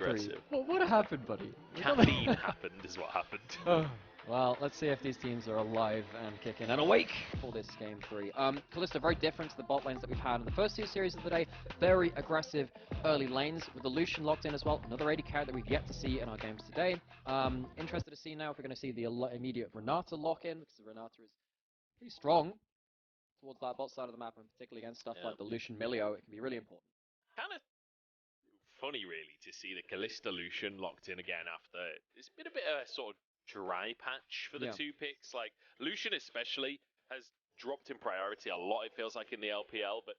aggressive. What happened, buddy? Caffeine happened is what happened. Well, let's see if these teams are alive and kicking and awake for this game 3. Kalista, very different to the bot lanes that we've had in the first 2 series of the day. Very aggressive early lanes with the Lucian locked in as well. Another AD carry that we've yet to see in our games today. Interested to see now if we're going to see the immediate Renata lock in, because Renata is pretty strong towards that bot side of the map, and particularly against stuff like the Lucian Milio, it can be really important. Kind of funny, really, to see the Kalista Lucian locked in again after it's been a bit of a sort of dry patch for the 2 picks. Like, Lucian especially has dropped in priority a lot, it feels like, in the LPL, but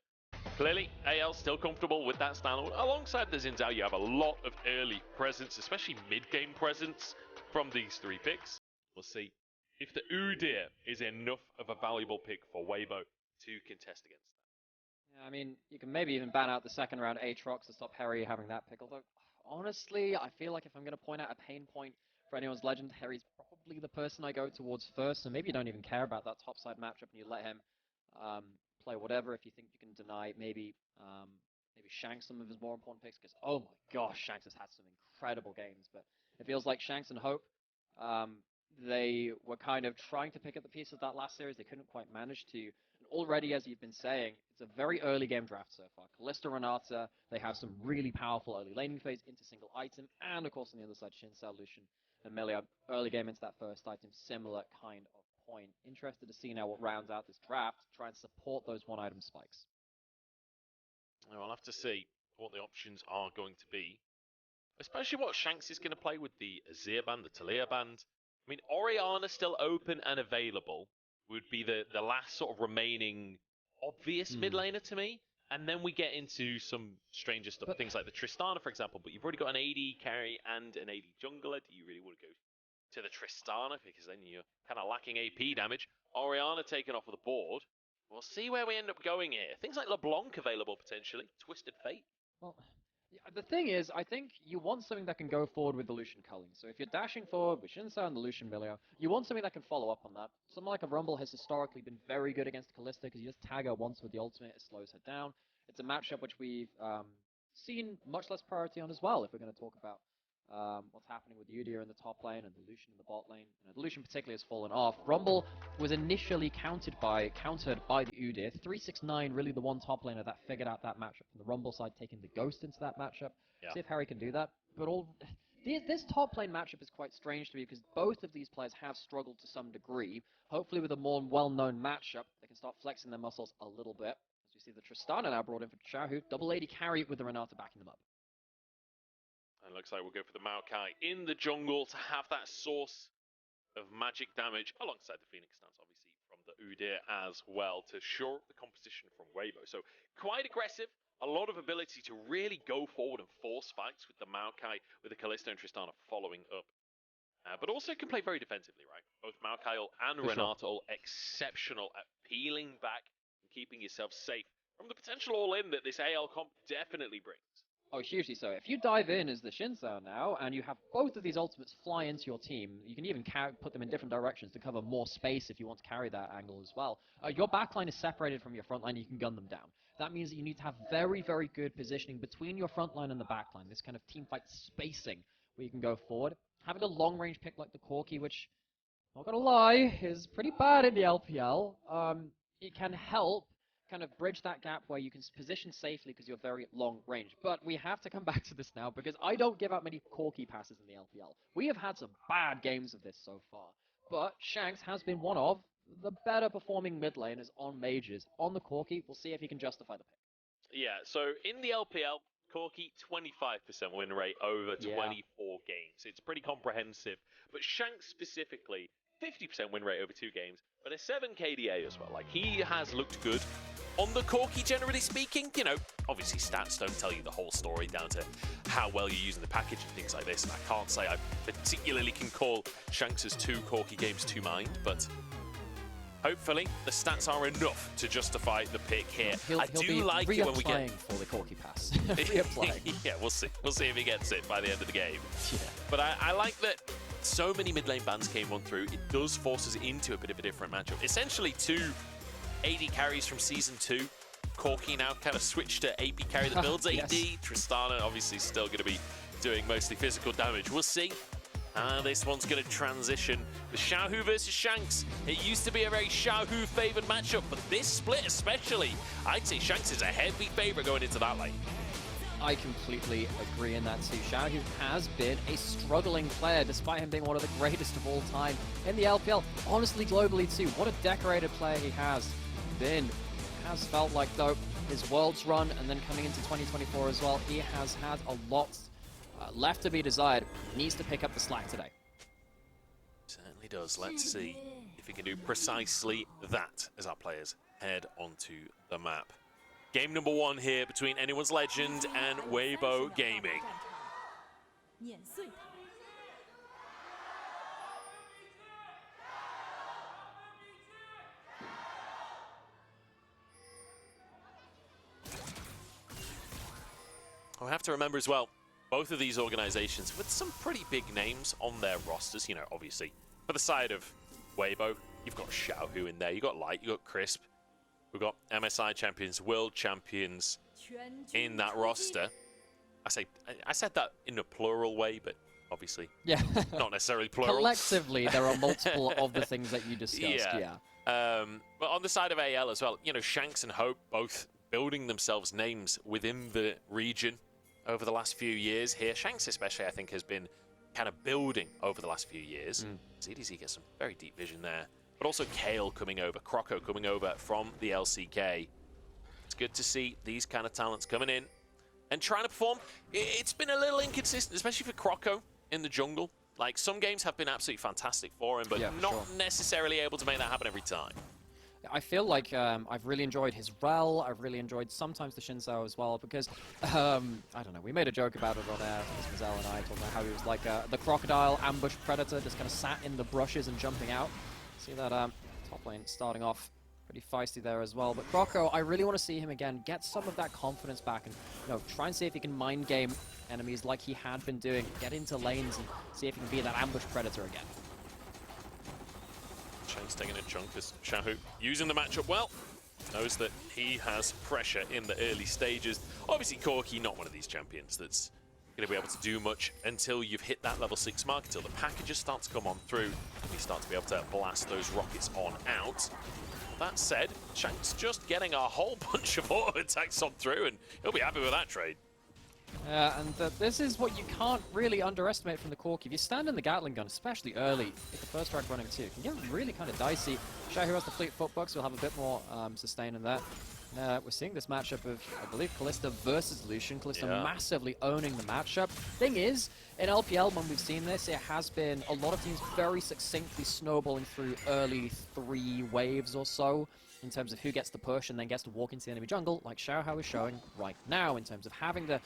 clearly AL still comfortable with that stand. Alongside the Xin Zhao, you have a lot of early presence, especially mid-game presence from these 3 picks. We'll see if the Udyr is enough of a valuable pick for Weibo to contest against that. Yeah, I mean, you can maybe even ban out the second round Aatrox to stop Hery having that pick, although honestly, I feel like if I'm going to point out a pain point for anyone's legend, Hery's probably the person I go towards first, so maybe you don't even care about that topside matchup and you let him play whatever if you think you can deny maybe Shanks some of his more important picks, because oh my gosh, Shanks has had some incredible games, but it feels like Shanks and Hope, they were kind of trying to pick up the pieces of that last series, they couldn't quite manage to, and already, as you've been saying, it's a very early game draft so far. Kalista, Renata, they have some really powerful early laning phase into single item, and of course on the other side, Xiaohu, Lucian, and Milio, early game into that first item, similar kind of point. Interested to see now what rounds out this draft, try and support those one-item spikes. Well, I'll have to see what the options are going to be, especially what Shanks is going to play with the Azir band, the Talia band. I mean, Orianna still open and available would be the last sort of remaining obvious mid laner to me. And then we get into some stranger stuff, things like the Tristana, for example. But you've already got an AD carry and an AD jungler. Do you really want to go to the Tristana? Because then you're kind of lacking AP damage. Orianna taken off of the board. We'll see where we end up going here. Things like LeBlanc available potentially. Twisted Fate. Well, yeah, the thing is, I think you want something that can go forward with the Lucian culling. So if you're dashing forward with Shinsa and the Lucian Milio, you want something that can follow up on that. Something like a Rumble has historically been very good against Kalista because you just tag her once with the ultimate, it slows her down. It's a matchup which we've seen much less priority on as well, if we're going to talk about what's happening with Udyr in the top lane and the Lucian in the bot lane. The Lucian particularly has fallen off. Rumble was initially countered by the Udyr. 369 really the one top laner that figured out that matchup. From the Rumble side, taking the Ghost into that matchup. Yeah. See if Hery can do that. But this top lane matchup is quite strange to me because both of these players have struggled to some degree. Hopefully with a more well-known matchup, they can start flexing their muscles a little bit. As we see the Tristana now brought in for Xiaohu. Double AD carry with the Renata backing them up. And looks like we'll go for the Maokai in the jungle to have that source of magic damage alongside the Phoenix stance, obviously, from the Udyr as well to shore up the composition from Weibo. So quite aggressive, a lot of ability to really go forward and force fights with the Maokai, with the Kalista and Tristana following up. But also can play very defensively, right? Both Maokai and Renata exceptional at peeling back and keeping yourself safe from the potential all-in that this AL comp definitely brings. Oh, hugely so. If you dive in as the Shinsa now, and you have both of these ultimates fly into your team, you can even put them in different directions to cover more space if you want to carry that angle as well. Your backline is separated from your front line, you can gun them down. That means that you need to have very, very good positioning between your front line and the back line, this kind of teamfight spacing where you can go forward. Having a long-range pick like the Corki, which, not gonna lie, is pretty bad in the LPL, it can help kind of bridge that gap where you can position safely because you're very long range. But we have to come back to this now because I don't give out many Corki passes in the LPL. We have had some bad games of this so far. But Shanks has been one of the better performing mid laners on Mages. On the Corki, we'll see if he can justify the pick. Yeah, so in the LPL, Corki, 25% win rate over 24 games. It's pretty comprehensive. But Shanks specifically, 50% win rate over 2 games, but a 7 KDA as well. Like, he has looked good. On the Corki, generally speaking, you know, obviously stats don't tell you the whole story down to how well you're using the package and things like this. And I can't say I particularly can call Shanks' 2 Corki games to mind, but hopefully the stats are enough to justify the pick here. He'll do like it when we get for the Corki pass. Reapplying. Yeah, we'll see. We'll see if he gets it by the end of the game. Yeah. But I like that so many mid lane bans came on through. It does force us into a bit of a different matchup. Essentially 2 AD carries from Season 2. Corki now kind of switched to AP carry that builds AD. Yes. Tristana obviously still going to be doing mostly physical damage. We'll see. This one's going to transition. The Xiaohu versus Shanks. It used to be a very Xiaohu favored matchup, but this split especially, I'd say Shanks is a heavy favorite going into that lane. I completely agree in that too. Xiaohu has been a struggling player, despite him being one of the greatest of all time in the LPL. Honestly, globally too, what a decorated player he has been. Has felt like, though, his Worlds run and then coming into 2024 as well, he has had a lot left to be desired. Needs to pick up the slack today. Certainly does. Let's see if he can do precisely that as our players head onto the map. Game number 1 here between Anyone's Legend and Weibo Gaming. We have to remember as well, both of these organizations with some pretty big names on their rosters. You know, obviously, for the side of Weibo, you've got Xiaohu in there, you've got Light, you've got Crisp. We've got MSI champions, world champions in that roster. I said that in a plural way, but obviously, yeah, not necessarily plural. Collectively, there are multiple of the things that you discussed, yeah. But on the side of AL as well, you know, Shanks and Hope both building themselves names within the region over the last few years here. Shanks especially, I think, has been kind of building over the last few years. ZDZ gets some very deep vision there. But also Kael coming over, Croco coming over from the LCK. It's good to see these kind of talents coming in and trying to perform. It's been a little inconsistent, especially for Croco in the jungle. Like, some games have been absolutely fantastic for him, but yeah, not necessarily able to make that happen every time. I feel like I've really enjoyed his Rel. I've really enjoyed sometimes the Xiaohu as well, because, I don't know, we made a joke about it on air, Mazel and I, talking about how he was like the crocodile ambush predator, just kind of sat in the brushes and jumping out. See that top lane starting off pretty feisty there as well. But Croco, I really want to see him again, get some of that confidence back, and try and see if he can mind game enemies like he had been doing, get into lanes and see if he can be that ambush predator again. Shanks taking a chunk as Xiaohu using the matchup well. Knows that he has pressure in the early stages. Obviously, Corki, not one of these champions that's going to be able to do much until you've hit that level 6 mark, until the packages start to come on through, and you start to be able to blast those rockets on out. That said, Shanks just getting a whole bunch of auto attacks on through, and he'll be happy with that trade. And this is what you can't really underestimate from the Corki. If you stand in the Gatling gun, especially early, with the first strike running too, it can get really kind of dicey. Xiaohu has the fleet footbox, so we'll have a bit more sustain in that. We're seeing this matchup of, I believe, Kalista versus Lucian. Kalista massively owning the matchup. Thing is, in LPL, when we've seen this, it has been a lot of teams very succinctly snowballing through early 3 waves or so, in terms of who gets the push and then gets to walk into the enemy jungle, like XiaoHao is showing right now, in terms of having the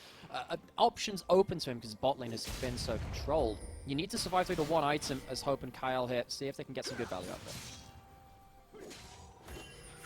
options open to him because bot lane has been so controlled. You need to survive through the one item as Hope and Kael hit, see if they can get some good value out there.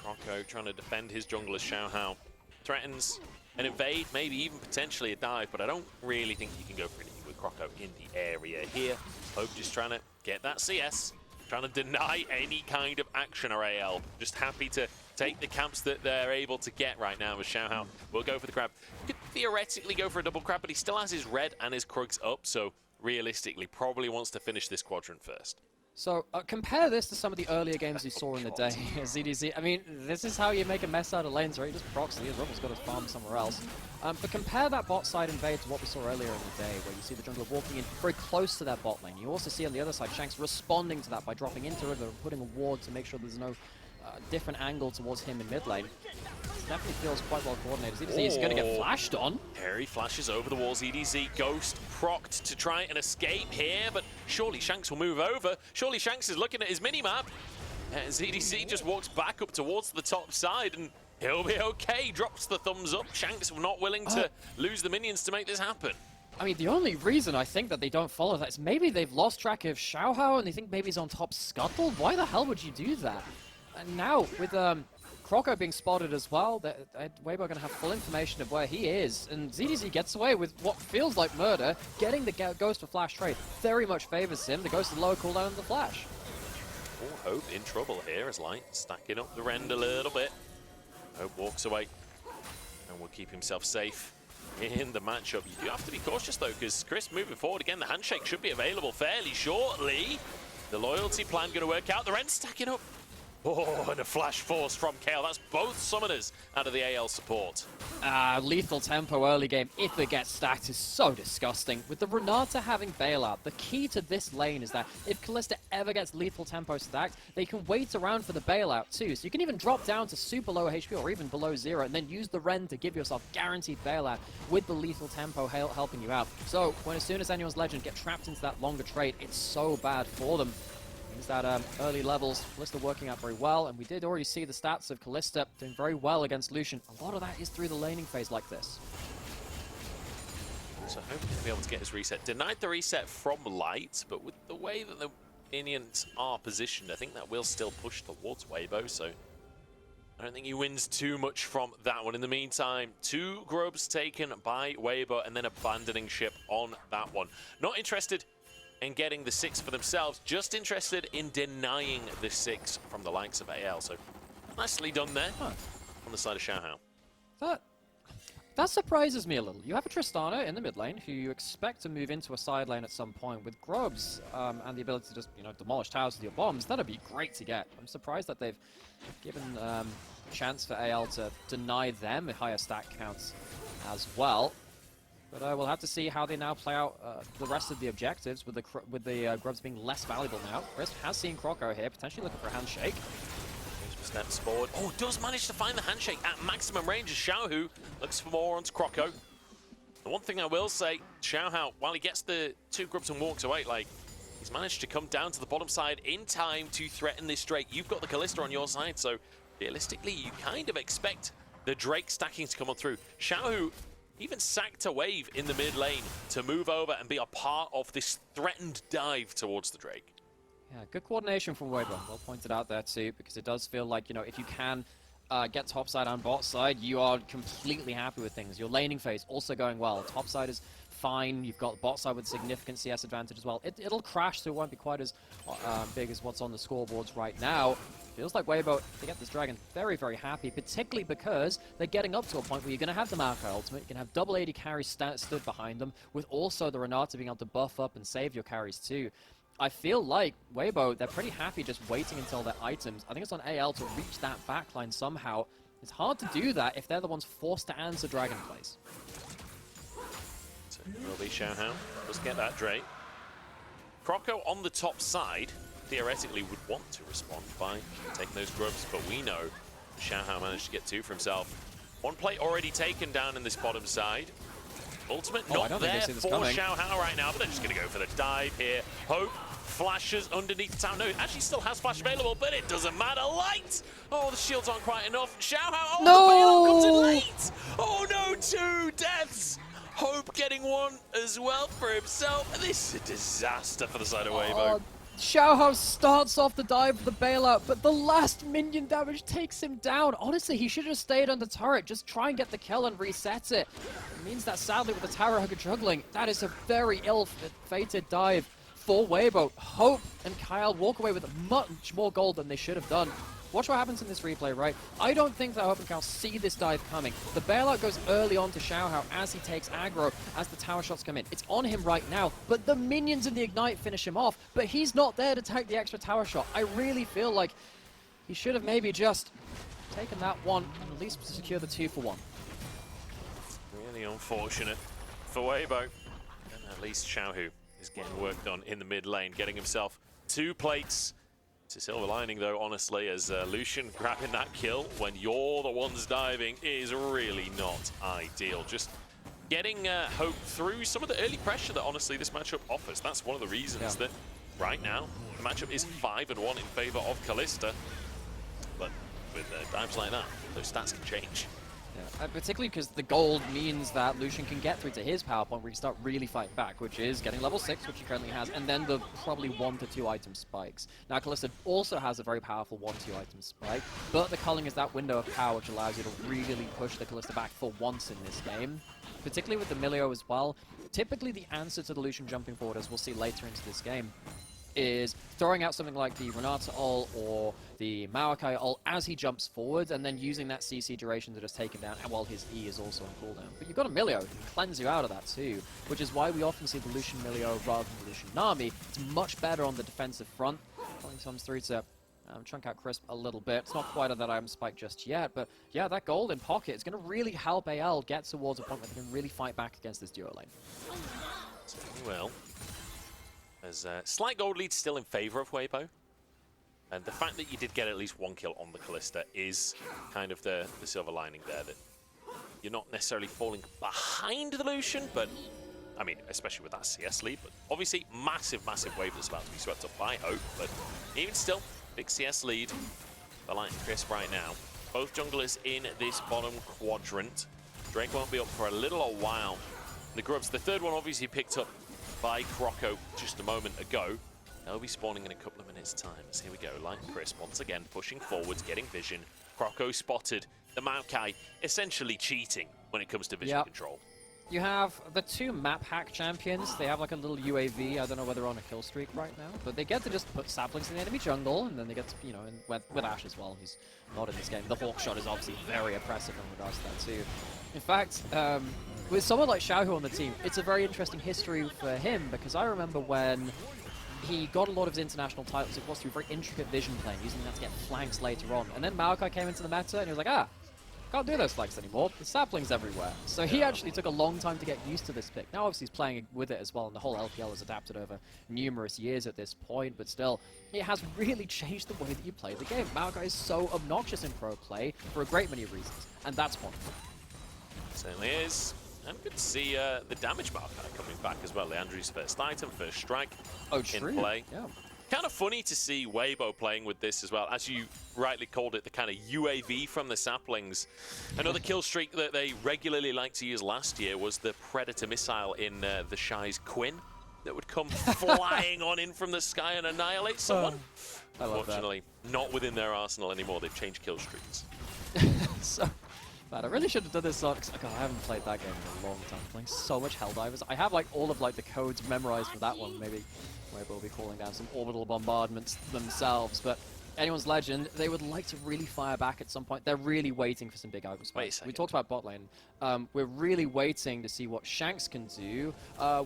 Croco trying to defend his jungle as XiaoHao threatens an evade, maybe even potentially a dive, but I don't really think you can go for anything with Croco in the area here. Hope just trying to get that CS. Trying to deny any kind of action or AL. Just happy to take the camps that they're able to get right now with XiaoHao. Will go for the crab. Could theoretically go for a double crab, but he still has his red and his Krugs up, so realistically probably wants to finish this quadrant first. So compare this to some of the earlier games you saw in the day. ZDZ, I mean, this is how you make a mess out of lanes, right? You just proxy, his Rubble's got his farm somewhere else. But compare that bot side invade to what we saw earlier in the day, where you see the jungler walking in very close to that bot lane. You also see on the other side, Shanks responding to that by dropping into it and putting a ward to make sure there's no different angle towards him in mid lane. It definitely feels quite well coordinated. ZDZ is going to get flashed on. Hery flashes over the wall. ZDZ Ghost procced to try and escape here, but surely Shanks will move over. Surely Shanks is looking at his minimap. ZDC just walks back up towards the top side and he'll be okay. Drops the thumbs up. Shanks not willing to lose the minions to make this happen. I mean, the only reason I think that they don't follow that is maybe they've lost track of XiaoHao and they think maybe he's on top scuttle. Why the hell would you do that? And now, with Croco being spotted as well, Weibo are going to have full information of where he is, and ZDZ gets away with what feels like murder. Getting the Ghost for Flash trade very much favors him. The Ghost is lower cooldown than the Flash. Oh, Hope in trouble here as Light stacking up the rend a little bit. Hope walks away and will keep himself safe. in the matchup. You do have to be cautious though, because Chris moving forward again, the handshake should be available fairly shortly. The loyalty plan going to work out. The Ren stacking up. Oh, and a flash force from Kael. That's both summoners out of the AL support. Lethal tempo early game, if it gets stacked, is so disgusting. With the Renata having bailout, the key to this lane is that if Kalista ever gets lethal tempo stacked, they can wait around for the bailout too. So you can even drop down to super low HP or even below 0 and then use the Ren to give yourself guaranteed bailout with the lethal tempo helping you out. So as soon as anyone's legend get trapped into that longer trade, it's so bad for them. That early levels, Kalista working out very well, and we did already see the stats of Kalista doing very well against Lucian. A lot of that is through the laning phase like this. So hoping to be able to get his reset. Denied the reset from Light, but with the way that the minions are positioned, I think that will still push towards Weibo, so I don't think he wins too much from that one. In the meantime, 2 grubs taken by Weibo and then abandoning ship on that one. Not interested in getting the 6 for themselves, just interested in denying the 6 from the likes of AL. So nicely done there on the side of XiaoHao. That surprises me a little. You have a Tristana in the mid lane who you expect to move into a side lane at some point with grubs and the ability to just, demolish towers with your bombs. That'd be great to get. I'm surprised that they've given a chance for AL to deny them higher stack counts as well. But we'll have to see how they now play out the rest of the objectives with the grubs being less valuable now. Chris has seen Croco here, potentially looking for a handshake. Steps forward. Oh, does manage to find the handshake at maximum range as Xiaohu looks for more onto Croco. The one thing I will say, XiaoHao, while he gets the 2 grubs and walks away, he's managed to come down to the bottom side in time to threaten this Drake. You've got the Kalista on your side, so realistically, you kind of expect the Drake stacking to come on through. Xiaohu even sacked a wave in the mid lane to move over and be a part of this threatened dive towards the Drake. Yeah, good coordination from Weibo. Well pointed out there too, because it does feel like, if you can get top side and bot side, you are completely happy with things. Your laning phase also going well. Top side is fine. You've got bot side with significant CS advantage as well. It'll crash, so it won't be quite as big as what's on the scoreboards right now. Feels like Weibo, they get this Dragon very, very happy, particularly because they're getting up to a point where you're going to have the Maokai ultimate, you can have double AD carries stood behind them, with also the Renata being able to buff up and save your carries too. I feel like Weibo, they're pretty happy just waiting until their items. I think it's on AL to reach that backline somehow. It's hard to do that if they're the ones forced to answer Dragon plays. So it will be XiaoHao. Let's get that Drake. Croco on the top side theoretically would want to respond by taking those grubs, but we know XiaoHao managed to get 2 for himself. 1 play already taken down in this bottom side. Ultimate not there for XiaoHao right now, but they're just going to go for the dive here. Hope flashes underneath the tower. No, it actually still has flash available, but it doesn't matter. Light! Oh, the shields aren't quite enough. XiaoHao, oh, the bailout comes in late! Oh no, 2 deaths! Hope getting 1 as well for himself. This is a disaster for the side of Weibo. XiaoHao starts off the dive with the bailout, but the last minion damage takes him down. Honestly, he should have stayed on the turret. Just try and get the kill and reset it. It means that sadly with the tower hugger juggling, that is a very ill-fated dive for Weibo. Hope and Kael walk away with much more gold than they should have done. Watch what happens in this replay, right? I don't think that Hope and Kael see this dive coming. The bailout goes early on to XiaoHao as he takes aggro, as the tower shots come in. It's on him right now, but the minions in the Ignite finish him off, but he's not there to take the extra tower shot. I really feel like he should have maybe just taken that one and at least secure the 2 for 1. Really unfortunate for Weibo. And at least Xiaohu is getting work done in the mid lane, getting himself 2 plates. It's a silver lining though, honestly, as Lucian grabbing that kill when you're the ones diving is really not ideal. Just getting Hope through some of the early pressure that honestly this matchup offers. That's one of the reasons that right now the matchup is 5-1 in favor of Kalista. But with dives like that, those stats can change. Yeah, particularly because the gold means that Lucian can get through to his power point where he can start really fighting back, which is getting level 6, which he currently has, and then the probably 1 to 2 item spikes. Now, Kalista also has a very powerful 1-2 item spike, but the culling is that window of power which allows you to really push the Kalista back for once in this game, particularly with the Milio as well. Typically, the answer to the Lucian jumping forward, as we'll see later into this game, is throwing out something like the Renata ult or the Maokai ult as he jumps forward, and then using that CC duration to just take him down while his E is also on cooldown. But you've got a Milio who can cleanse you out of that too, which is why we often see the Lucian Milio rather than the Lucian Nami. It's much better on the defensive front. Comes through to chunk out Crisp a little bit. It's not quite at that item spike just yet, but yeah, that gold in pocket is going to really help AL get towards a point where they can really fight back against this duo lane. Well, there's a slight gold lead still in favor of Weibo. And the fact that you did get at least one kill on the Kalista is kind of the silver lining there, that you're not necessarily falling behind the Lucian, but I mean, especially with that CS lead, but obviously massive, massive wave that's about to be swept up by Hope, but even still, big CS lead for Light and Crisp right now. Both junglers in this bottom quadrant. Drake won't be up for a little while. The Grubs, the third one obviously picked up by Croco just a moment ago. They'll be spawning in a couple of minutes' time. So here we go, Light and Crisp once again pushing forwards, getting vision. Croco spotted the Maokai essentially cheating when it comes to vision control. You have the two map hack champions. They have like a little UAV. I don't know whether they're on a kill streak right now, but they get to just put saplings in the enemy jungle, and then they get to, you know, and with Ashe as well, who's not in this game. The Hawk shot is obviously very oppressive in regards to that too. In fact, with someone like Xiaohu on the team, it's a very interesting history for him, because I remember when he got a lot of his international titles, it was through very intricate vision playing, using that to get flanks later on. And then Maokai came into the meta, and he was like, can't do those flanks anymore. There's saplings everywhere. So he actually took a long time to get used to this pick. Now obviously he's playing with it as well, and the whole LPL has adapted over numerous years at this point, but still, it has really changed the way that you play the game. Maokai is so obnoxious in pro play for a great many reasons, and that's one. Certainly is. And good to see the damage Maokai coming back as well. Leandri's first item, first strike in play. Yeah. Kind of funny to see Weibo playing with this as well. As you rightly called it, the kind of UAV from the saplings. Another kill streak that they regularly liked to use last year was the Predator missile in the Shy's Quinn that would come flying on in from the sky and annihilate someone. Unfortunately, not within their arsenal anymore. They've changed kill streaks. So bad. I really should have done this on, because I haven't played that game in a long time. I'm playing so much Helldivers. I have like all of like the codes memorized for that one. Maybe Weibo will be calling down some orbital bombardments themselves, but anyone's legend, they would like to really fire back at some point. They're really waiting for some big items. We talked about bot lane. We're really waiting to see what Shanks can do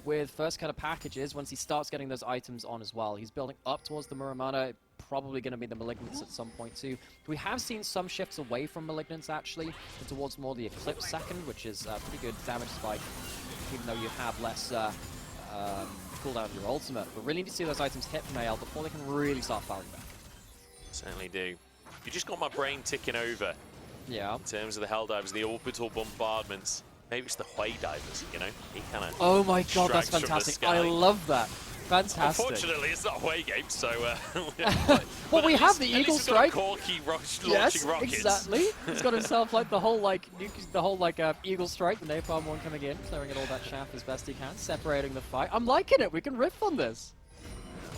with first kind of packages once he starts getting those items on as well. He's building up towards the Muramana, probably going to be the Malignance at some point too. We have seen some shifts away from Malignance actually, and towards more the Eclipse second, which is a pretty good damage spike, even though you have less cooldown of your ultimate. But really need to see those items hit from AL before they can really start firing back. Certainly do. You just got my brain ticking over. Yeah. In terms of the Helldivers, the orbital bombardments. Maybe it's the Hui divers, you know? He kind of. Oh my god, that's fantastic. I love that. Fantastic. Unfortunately, it's not a Hui game, so. Well, we have the Eagle Strike. Corky yes, rockets. Exactly. He's got himself like the whole Eagle Strike, the Napalm one coming in, clearing it all that shaft as best he can, separating the fight. I'm liking it. We can riff on this.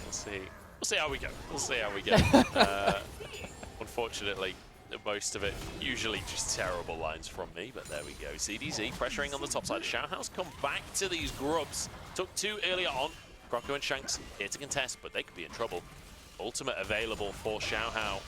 We'll see. We'll see how we go. We'll see how we go. Unfortunately, most of it usually just terrible lines from me, but there we go. CDZ pressuring on the top side. XiaoHao's come back to these Grubs. Took two earlier on. Croco and Shanks here to contest, but they could be in trouble. Ultimate available for XiaoHao.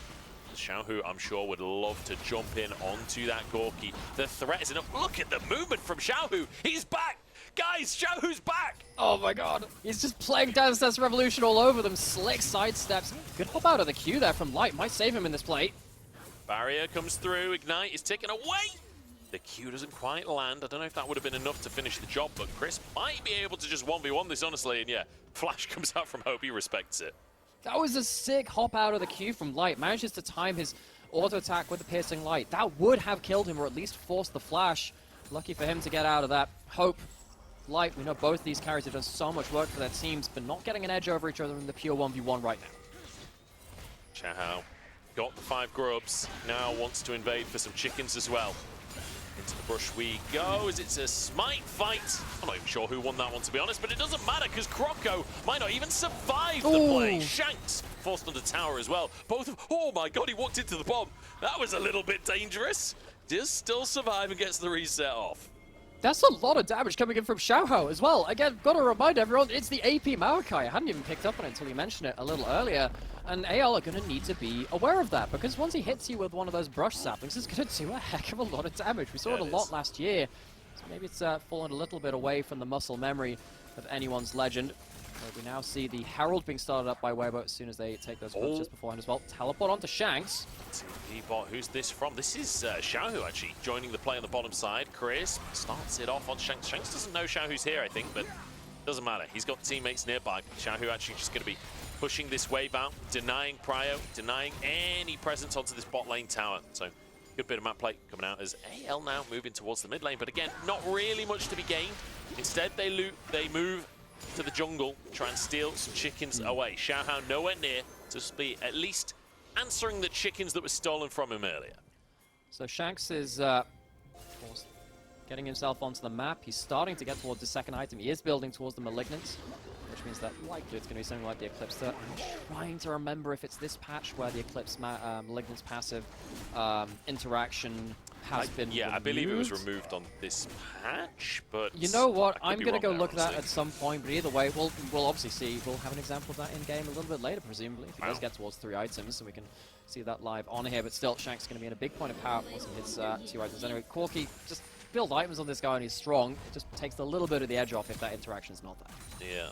Xiaohu, I'm sure, would love to jump in onto that Gorky. The threat is enough. Look at the movement from Xiaohu. He's back. Guys, Xiaohu's back. Oh my god. He's just playing Dance Dance Revolution all over them. Slick sidesteps. Good hop out of the queue there from Light. Might save him in this play. Barrier comes through. Ignite is taken away. The Q doesn't quite land. I don't know if that would have been enough to finish the job, but Chris might be able to just 1v1 this, honestly. And yeah, Flash comes out from Hope. He respects it. That was a sick hop out of the queue from Light. Manages to time his auto attack with the piercing light. That would have killed him, or at least forced the flash. Lucky for him to get out of that. Hope, Light, we know both these carries have done so much work for their teams, but not getting an edge over each other in the pure 1v1 right now. XiaoHao got the 5 Grubs. Now wants to invade for some chickens as well. Into the bush we go, as it's a smite fight. I'm not even sure who won that one, to be honest, but it doesn't matter, because Croco might not even survive the play. Shanks forced under tower as well. Both of, oh my god, he walked into the bomb. That was a little bit dangerous. Does still survive and gets the reset off. That's a lot of damage coming in from XiaoHao as well. Again, gotta remind everyone, it's the AP Maokai. I hadn't even picked up on it until you mentioned it a little earlier. And AL are gonna need to be aware of that, because once he hits you with one of those brush saplings, it's gonna do a heck of a lot of damage. We saw it a lot last year, so maybe it's fallen a little bit away from the muscle memory of anyone's legend. But we now see the Herald being started up by Weibo as soon as they take those points just beforehand as well. Teleport onto Shanks. Bot, who's this from? This is Xiaohu actually joining the play on the bottom side. Chris starts it off on Shanks. Shanks doesn't know Xiaohu's here, I think, but doesn't matter. He's got teammates nearby. Xiaohu actually just going to be pushing this wave out, denying Prio, denying any presence onto this bot lane tower. So good bit of map play coming out as AL now moving towards the mid lane, but again, not really much to be gained. Instead, they move to the jungle, try and steal some chickens away. XiaoHao nowhere near to be at least answering the chickens that were stolen from him earlier. So Shanks is, of course, getting himself onto the map. He's starting to get towards the second item. He is building towards the Malignance, which means that likely it's going to be something like the Eclipse. I'm trying to remember if it's this patch where the Eclipse Malignance passive interaction has been removed. I believe it was removed on this patch, but you know what? I'm going to go look at that at some point, but either way, we'll obviously see. We'll have an example of that in-game a little bit later, presumably, if he does get towards 3 items, so we can see that live on here. But still, Shanks is going to be in a big point of power once he hits 2 items. Anyway, Corky, just build items on this guy and he's strong. It just takes a little bit of the edge off if that interaction's not there. Yeah.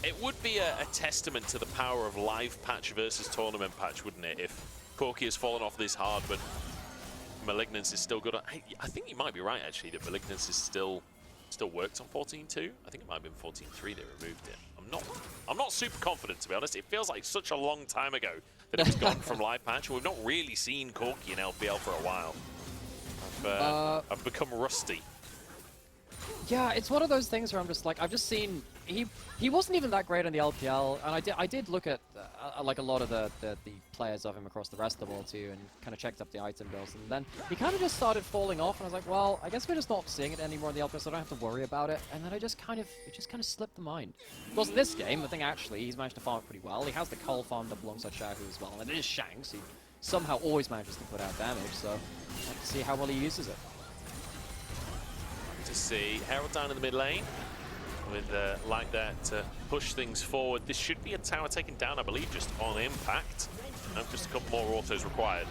It would be a testament to the power of live patch versus tournament patch, wouldn't it, if Corky has fallen off this hard, but Malignance is still good. I think you might be right, actually, that Malignance is still works on 14.2. I think it might have been 14.3 they removed it. I'm not super confident, to be honest. It feels like such a long time ago that it was gone from live patch. We've not really seen Corky in LPL for a while. I've become rusty. Yeah, it's one of those things where I'm just like, I've just seen he wasn't even that great in the LPL, and I did look at like a lot of the players of him across the rest of the world too, and kind of checked up the item builds, and then he kind of just started falling off, and I was like, well, I guess we're just not seeing it anymore in the LPL, so I don't have to worry about it. And then it just kind of slipped the mind. Of course, in this game, I think actually he's managed to farm it pretty well. He has the Kael farmed up alongside Xiaohu as well, and it is Shanks. He somehow always manages to put out damage, so I'd like to see how well he uses it. To see Herald down in the mid lane with like that to push things forward. This should be a tower taken down, I believe, just on impact. And just a couple more autos required.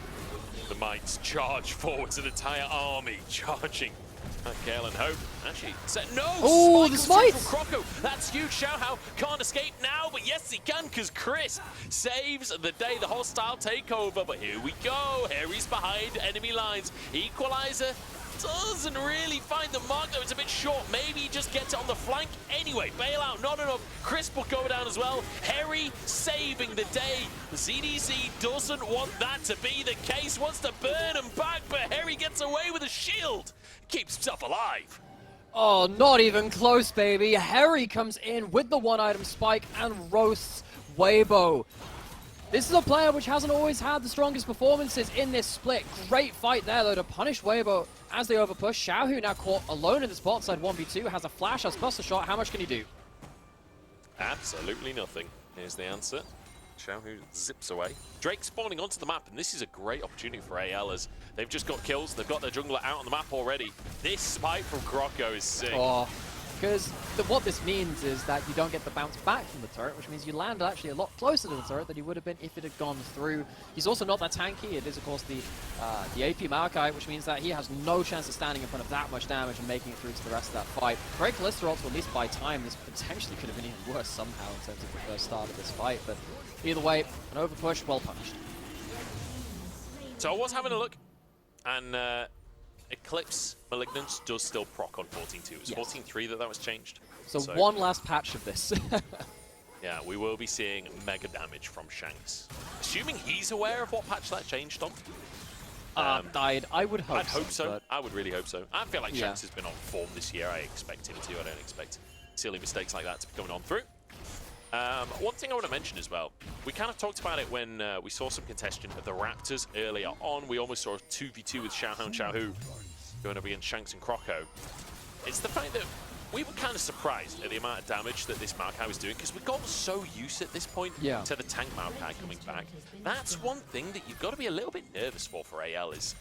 The Mites charge forwards, an entire army charging. Kael and Hope actually set no. Oh, the smite from Croco. That's huge. XiaoHao can't escape now, but yes he can, because Chris saves the day. The hostile takeover, but here we go. Hery's behind enemy lines. Equalizer doesn't really find the mark, though. It's a bit short. Maybe he just gets it on the flank. Anyway, bailout, not enough. Crisp will go down as well. Hery saving the day. ZDC doesn't want that to be the case. Wants to burn him back, but Hery gets away with a shield. Keeps himself alive. Oh, not even close, baby. Hery comes in with the 1-item spike and roasts Weibo. This is a player which hasn't always had the strongest performances in this split. Great fight there, though, to punish Weibo as they overpush. Xiaohu now caught alone in the spot side 1v2, has a flash, has Buster Shot. How much can he do? Absolutely nothing. Here's the answer. Xiaohu zips away. Drake spawning onto the map, and this is a great opportunity for AL as they've just got kills. They've got their jungler out on the map already. This spike from Croco is sick. Oh. Because what this means is that you don't get the bounce back from the turret, which means you land actually a lot closer to the turret than you would have been if it had gone through. He's also not that tanky. It is, of course, the AP Maokai, which means that he has no chance of standing in front of that much damage and making it through to the rest of that fight. Great Callisto to at least buy time. This potentially could have been even worse somehow in terms of the first start of this fight. But either way, an overpush, well punished. So I was having a look, and Eclipse Malignance does still proc on 14.2. It was 14.3 that was changed. So one last patch of this. Yeah, we will be seeing mega damage from Shanks. Assuming he's aware of what patch that changed on. I would hope I'd hope so. But I would really hope so. I feel like Shanks has been on form this year. I expect him to. I don't expect silly mistakes like that to be coming on through. One thing I want to mention as well, we kind of talked about it when we saw some contention of the Raptors earlier on. We almost saw a 2v2 with XiaoHao and Xiaohu going up against Shanks and Croco. It's the fact that we were kind of surprised at the amount of damage that this Maokai was doing, because we've gotten so used at this point to the tank Maokai coming back. That's one thing that you've got to be a little bit nervous for AL is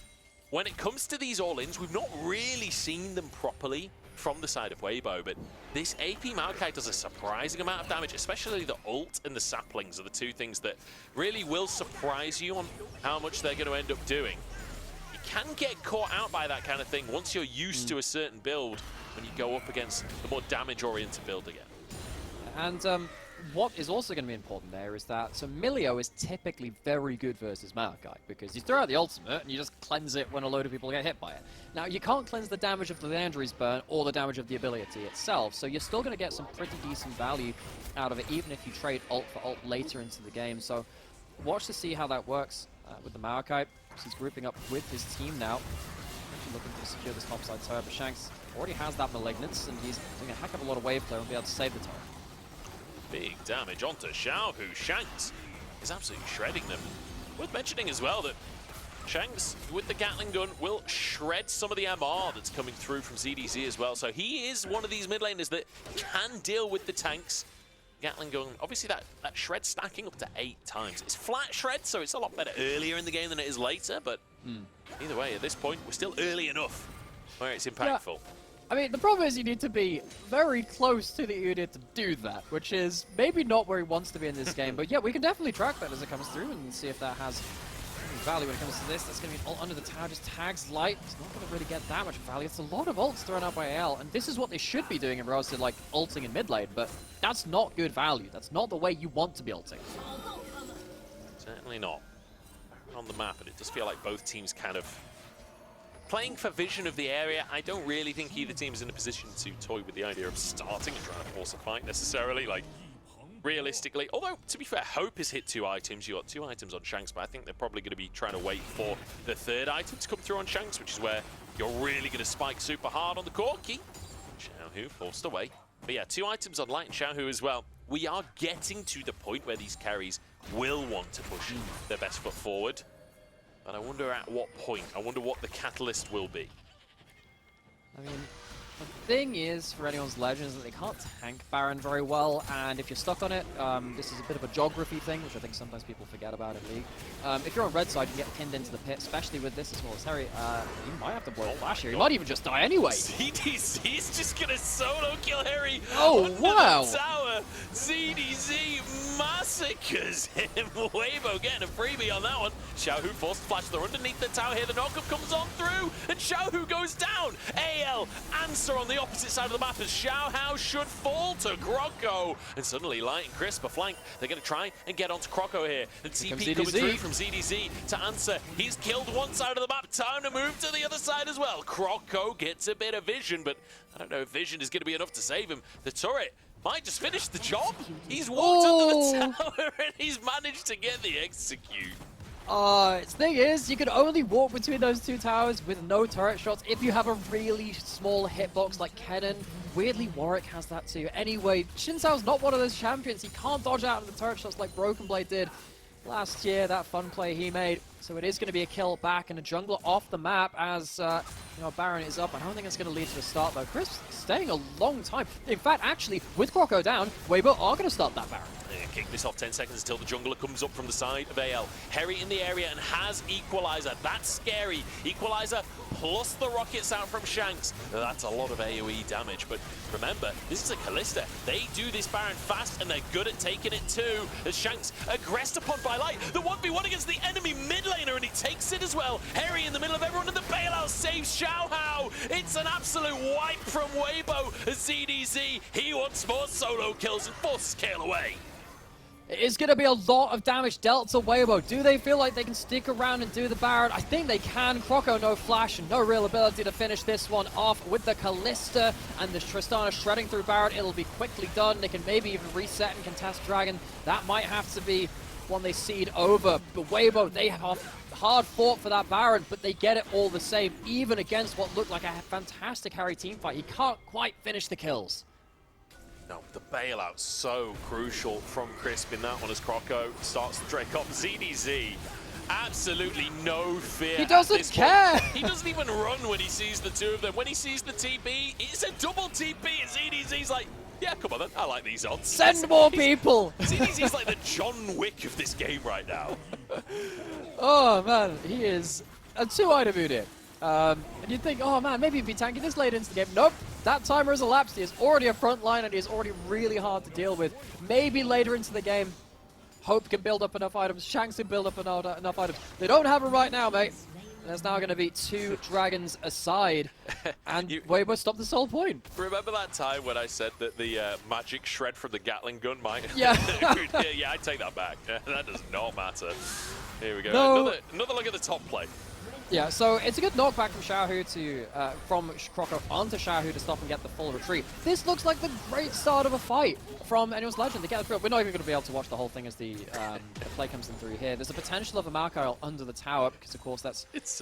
when it comes to these all-ins, we've not really seen them properly from the side of Weibo, but this AP Maokai does a surprising amount of damage, especially the ult and the saplings are the two things that really will surprise you on how much they're going to end up doing. You can get caught out by that kind of thing once you're used to a certain build when you go up against the more damage-oriented build again. And what is also going to be important there is that, so Milio is typically very good versus Maokai, because you throw out the ultimate and you just cleanse it when a load of people get hit by it. Now, you can't cleanse the damage of the Leandry's burn or the damage of the ability itself, so you're still going to get some pretty decent value out of it, even if you trade ult for ult later into the game. So watch to see how that works with the Maokai. He's grouping up with his team now, actually looking to secure this topside turret, but Shanks already has that Malignance, and he's doing a heck of a lot of wave clear and be able to save the turret. Big damage onto Xiaohu. Shanks is absolutely shredding them. Worth mentioning as well that Shanks, with the Gatling gun, will shred some of the MR that's coming through from ZDZ as well. So he is one of these mid laners that can deal with the tanks. Gatling gun, obviously that shred stacking up to 8 times. It's flat shred, so it's a lot better earlier in the game than it is later, but either way, at this point, we're still early enough where it's impactful. Yeah. I mean, the problem is you need to be very close to the unit to do that, which is maybe not where he wants to be in this game. But yeah, we can definitely track that as it comes through and see if that has any value when it comes to this. That's going to be an ult under the tower, just tags light. It's not going to really get that much value. It's a lot of ults thrown out by AL, and this is what they should be doing in regards to like ulting in mid lane, but that's not good value. That's not the way you want to be ulting. Certainly not. On the map, and it does feel like both teams kind of playing for vision of the area. I don't really think either team is in a position to toy with the idea of starting and trying to force a fight necessarily, like, realistically. Although, to be fair, Hope has hit 2 items. You got 2 items on Shanks, but I think they're probably going to be trying to wait for the 3rd item to come through on Shanks, which is where you're really going to spike super hard on the Corki. Xiaohu forced away. But yeah, 2 items on Light and Xiaohu as well. We are getting to the point where these carries will want to push their best foot forward. But I wonder at what point. I wonder what the catalyst will be. I mean, the thing is, for anyone's Legends, that they can't tank Baron very well, and if you're stuck on it, this is a bit of a geography thing, which I think sometimes people forget about in League. If you're on red side, you get pinned into the pit, especially with this as well as Hery. You might have to blow a flash here. You might even just die anyway. ZDZ's just gonna solo kill Hery. Oh, wow! The tower. ZDZ massacres him. Weibo getting a freebie on that one. Xiaohu forced to flash. They're underneath the tower here. The knockup comes on through, and Xiaohu goes down. AL answer on the opposite side of the map as XiaoHao should fall to Croco. And suddenly, Light and Crisp are flanked. They're going to try and get onto Croco here. The TP coming through from ZDZ to answer. He's killed one side of the map. Time to move to the other side as well. Croco gets a bit of vision, but I don't know if vision is going to be enough to save him. The turret might just finish the job. He's walked under the tower and he's managed to get the execute. The thing is, you can only walk between those 2 towers with no turret shots if you have a really small hitbox like Kennen. Weirdly, Warwick has that too. Anyway, Shinsao's not one of those champions. He can't dodge out of the turret shots like Broken Blade did last year, that fun play he made. So it is going to be a kill back and a jungler off the map as Baron is up. I don't think it's going to lead to a start though. Chris staying a long time. In fact, actually, with Croco down, Weibo are going to start that Baron. Kick this off 10 seconds until the jungler comes up from the side of AL. Hery in the area and has Equalizer. That's scary. Equalizer plus the rockets out from Shanks. That's a lot of AoE damage, but remember, this is a Kalista. They do this Baron fast and they're good at taking it too. As Shanks aggressed upon by Light. The 1v1 against the enemy mid laner and he takes it as well. Hery in the middle of everyone and the bailout saves XiaoHao. It's an absolute wipe from Weibo. ZDZ, he wants more solo kills and forces Kael away. It is going to be a lot of damage dealt to Weibo. Do they feel like they can stick around and do the Baron? I think they can. Croco, no flash and no real ability to finish this one off with the Kalista and the Tristana shredding through Baron. It'll be quickly done. They can maybe even reset and contest Dragon. That might have to be one they seed over. But Weibo, they have hard fought for that Baron, but they get it all the same, even against what looked like a fantastic Hery teamfight. He can't quite finish the kills. No, the bailout so crucial from Crisp in that one as Croco starts to drake up. ZDZ, absolutely no fear. He doesn't care. He doesn't even run when he sees the 2 of them. When he sees the TP, it's a double TP, and ZDZ's like, yeah, come on then, I like these odds. Send more people. ZDZ's like the John Wick of this game right now. Oh man, he is a 2-item unit. And you'd think, oh man, maybe he'd be tanking this late into the game. Nope, that timer has elapsed. He is already a front line and he is already really hard to deal with. Maybe later into the game, Hope can build up enough items, Shanks can build up enough items. They don't have them right now, mate. There's now going to be 2 dragons aside, and Weibo stopped the sole point. Remember that time when I said that the magic shred from the Gatling gun might... Yeah. Yeah, I take that back. That does not matter. Here we go. No. Another look at the top play. Yeah, so it's a good knockback from Xiaohu to from Croco onto Xiaohu to stop and get the full retreat. This looks like the great start of a fight from Anyone's Legend to get through. We're not even going to be able to watch the whole thing as the play comes in through here. There's a potential of a Kael under the tower because, of course, that's... It's...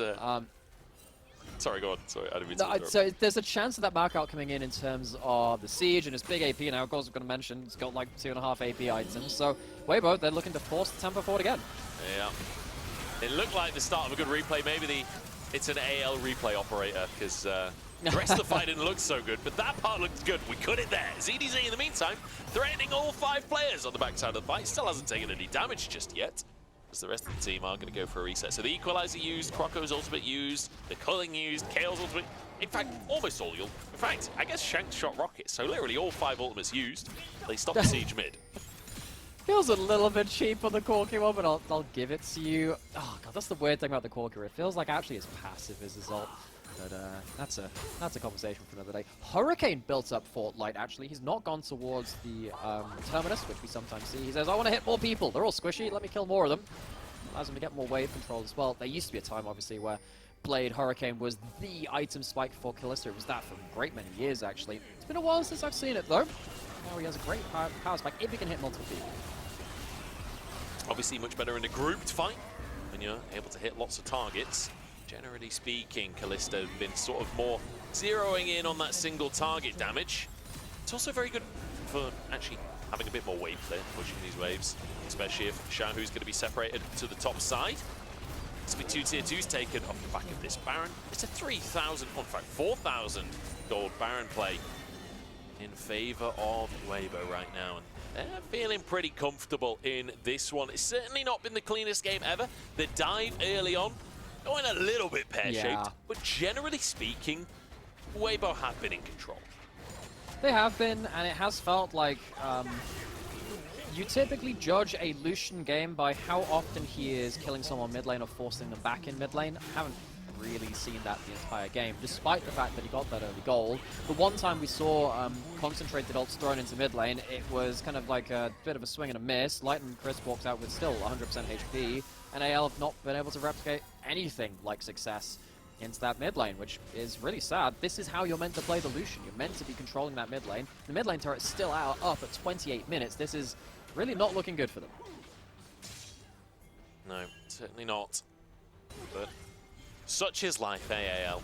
Sorry, go on. Sorry, I didn't mean to interrupt. So there's a chance of that Kael coming in terms of the siege and his big AP. Now, of course, I'm going to mention it's got like 2.5 AP items. So Weibo, they're looking to force the tempo forward again. Yeah. It looked like the start of a good replay. Maybe it's an AL replay operator because the rest of the fight didn't look so good, but that part looked good. We cut it there. ZDZ, in the meantime, threatening all 5 players on the backside of the fight. Still hasn't taken any damage just yet, as the rest of the team are going to go for a reset. So the Equalizer used, Croco's ultimate used, the Culling used, Kael's ultimate. In fact, almost all. In fact, I guess Shanks shot rockets, so literally all 5 ultimates used. They stopped the siege mid. Feels a little bit cheap on the Corky one, but I'll give it to you. Oh god, that's the weird thing about the Corky. It feels like actually it's passive as his ult. But that's a conversation for another day. Hurricane built up Fort Light, actually. He's not gone towards the Terminus, which we sometimes see. He says, I want to hit more people. They're all squishy. Let me kill more of them. Allows him to get more wave control as well. There used to be a time, obviously, where Blade Hurricane was the item spike for Kalista. It was that for a great many years, actually. It's been a while since I've seen it, though. Now he has a great power spike if he can hit multiple people. Obviously much better in a grouped fight when you're able to hit lots of targets. Generally speaking, Kalista has been sort of more zeroing in on that single target damage. It's also very good for actually having a bit more wave clear, pushing these waves, especially if Xiaohu's going to be separated to the top side. This will be 2 tier 2s taken off the back of this Baron. It's a 3,000, in fact 4,000 gold Baron play in favor of Weibo right now. And they're feeling pretty comfortable in this one. It's certainly not been the cleanest game ever. The dive early on, going a little bit pear-shaped, but generally speaking, Weibo have been in control. They have been, and it has felt like you typically judge a Lucian game by how often he is killing someone mid lane or forcing them back in mid lane. I haven't really seen that the entire game, despite the fact that he got that early goal. The one time we saw concentrated ults thrown into mid lane, it was kind of like a bit of a swing and a miss. Light and Chris walks out with still 100% HP, and AL have not been able to replicate anything like success into that mid lane, which is really sad. This is how you're meant to play the Lucian. You're meant to be controlling that mid lane. The mid lane turret's still up at 28 minutes. This is really not looking good for them. No, certainly not. But such is life, AL.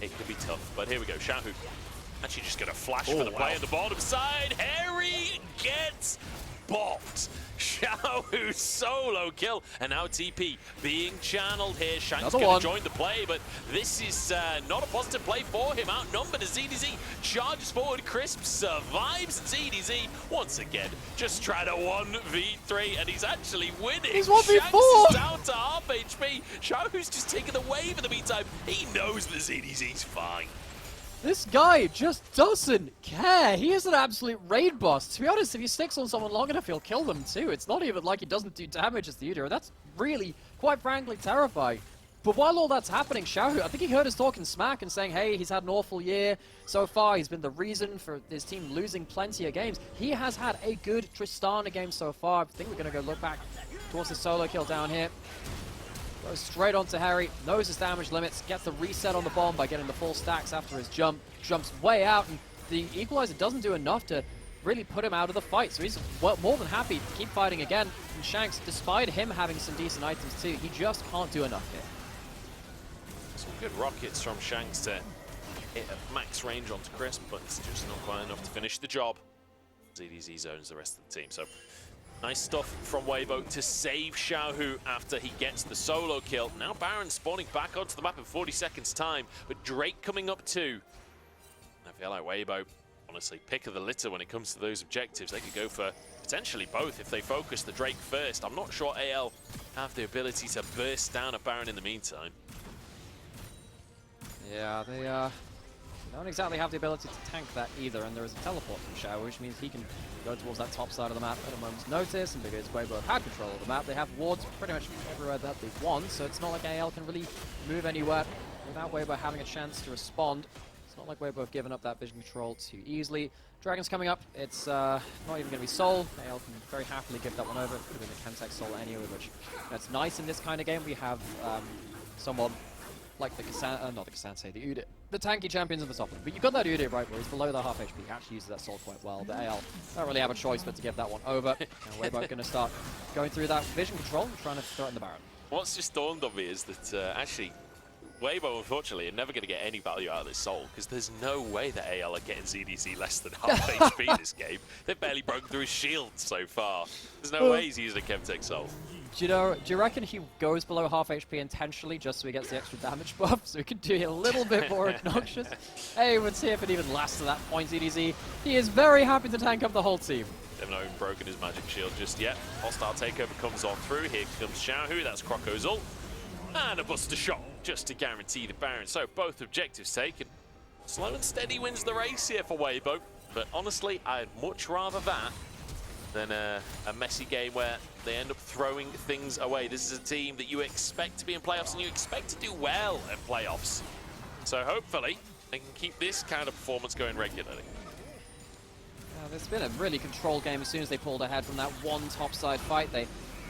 It can be tough. But here we go, Xiaohu. Actually just gonna flash for the play on the bottom side. Hery gets bopped. Xiaohu solo kill, and now TP being channeled here. Shanks gonna join the play, but this is not a positive play for him. Outnumbered as ZDZ charges forward. Crisp survives. ZDZ once again just tried a 1v3, and he's actually winning. He's 1v4. Shanks is down to half HP. Xiaohu's just taking the wave in the meantime. He knows that ZDZ's fine. This guy just doesn't care. He is an absolute raid boss. To be honest, if he sticks on someone long enough, he'll kill them too. It's not even like he doesn't do damage as the Udyr. That's really, quite frankly, terrifying. But while all that's happening, Xiaohu, I think he heard us talking smack and saying, hey, he's had an awful year so far. He's been the reason for his team losing plenty of games. He has had a good Tristana game so far. I think we're going to go look back towards the solo kill down here. Goes straight onto Hery, knows his damage limits, gets the reset on the bomb by getting the full stacks after his jump, jumps way out, and the Equalizer doesn't do enough to really put him out of the fight, so he's more than happy to keep fighting again. And Shanks, despite him having some decent items too, he just can't do enough here. Some good rockets from Shanks to hit at max range onto Crisp, but it's just not quite enough to finish the job. ZDZ zones the rest of the team, so nice stuff from Weibo to save Xiaohu after he gets the solo kill. Now Baron spawning back onto the map in 40 seconds time, but Drake coming up too. I feel like Weibo, honestly, pick of the litter when it comes to those objectives. They could go for potentially both if they focus the Drake first. I'm not sure AL have the ability to burst down a Baron in the meantime. Yeah, they don't exactly have the ability to tank that either, and there is a teleport from Xiaohu, which means he can go towards that top side of the map at a moment's notice, and because Weibo have had control of the map, they have wards pretty much everywhere that they want, so it's not like AL can really move anywhere without Weibo having a chance to respond. It's not like Weibo have given up that vision control too easily. Dragon's coming up, it's not even going to be Soul. AL can very happily give that one over, could have been the Chemtech Soul anyway, which that's nice in this kind of game. We have someone like the not the Kasante, the Udyr, the tanky champions of the top lane. But you've got that Udyr, right, where he's below the half HP. He actually uses that soul quite well. The AL don't really have a choice but to give that one over. And Weibo going to start going through that vision control and trying to threaten the Baron. What's just dawned on me is that actually, Weibo, unfortunately, are never going to get any value out of this soul, because there's no way that AL are getting ZDC less than half HP this game. They've barely broken through his shield so far. There's no way he's using a Chemtech soul. Do you reckon he goes below half HP intentionally just so he gets the extra damage buff, so he can do it a little bit more obnoxious? Hey, let's see if it even lasts to that point, ZDZ. He is very happy to tank up the whole team. They've not even broken his magic shield just yet. Hostile takeover comes on through. Here comes Xiaohu, that's Croco's ult. And a buster shot just to guarantee the Baron. So both objectives taken. Slow and steady wins the race here for Weibo. But honestly, I'd much rather that than a messy game where they end up throwing things away. This is a team that you expect to be in playoffs and you expect to do well in playoffs. So hopefully they can keep this kind of performance going regularly. It's been a really controlled game as soon as they pulled ahead from that one topside fight. They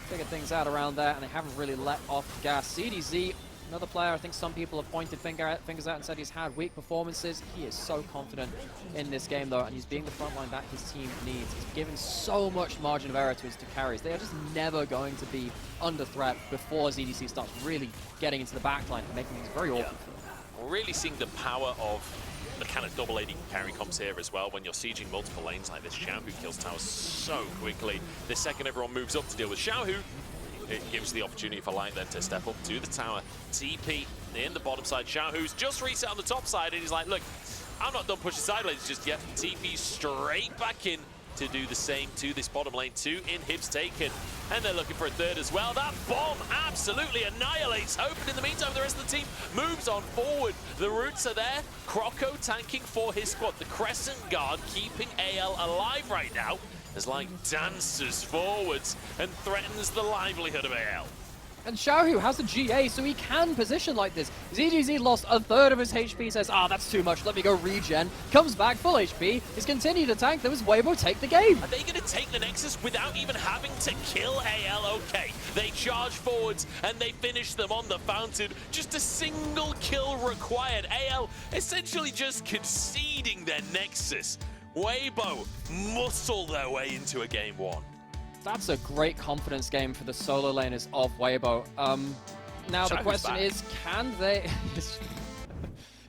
figured things out around there, and they haven't really let off gas. CDZ, another player I think some people have pointed fingers at and said he's had weak performances. He is so confident in this game though, and he's being the frontline that his team needs. He's given so much margin of error to his two carries. They are just never going to be under threat before ZDC starts really getting into the backline and making things very awkward for them. We're really seeing the power of the kind of double AD carry comps here as well. When you're sieging multiple lanes like this, Xiaohu kills towers so quickly. The second everyone moves up to deal with Xiaohu, it gives the opportunity for Light then to step up to the tower. TP in the bottom side. Xiaohu's just reset on the top side, and he's like, look, I'm not done pushing side lanes just yet. TP straight back in to do the same to this bottom lane. 2 inhibs taken, and they're looking for a third as well. That bomb absolutely annihilates Hope, and in the meantime, the rest of the team moves on forward. The roots are there. Croco tanking for his squad. The Crescent Guard keeping AL alive right now as Light dances forwards and threatens the livelihood of AL. And Xiaohu has a GA, so he can position like this. ZGZ lost a third of his HP, says, that's too much, let me go regen. Comes back, full HP, he's continued to tank, there was Weibo take the game. Are they going to take the Nexus without even having to kill AL? Okay, they charge forwards and they finish them on the fountain. Just a single kill required. AL essentially just conceding their Nexus. Weibo muscle their way into a game 1. That's a great confidence game for the solo laners of Weibo. Now the question is, can they...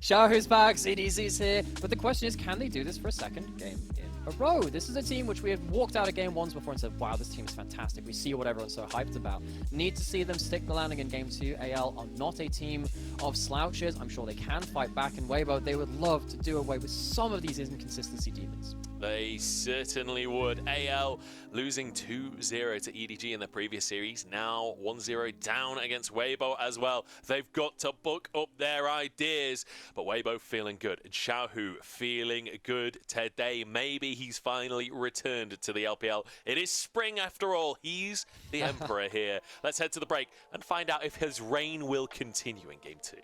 Xiaohu's back, ZDZ's here, but the question is, can they do this for a second game in a row? This is a team which we have walked out of game 1s before and said, wow, this team is fantastic. We see what everyone's so hyped about. Need to see them stick the landing in game 2. AL are not a team of slouches. I'm sure they can fight back, and Weibo, they would love to do away with some of these inconsistency demons. They certainly would. AL losing 2-0 to EDG in the previous series. Now 1-0 down against Weibo as well. They've got to book up their ideas. But Weibo feeling good. And Xiaohu feeling good today. Maybe he's finally returned to the LPL. It is spring after all. He's the emperor here. Let's head to the break and find out if his reign will continue in game 2.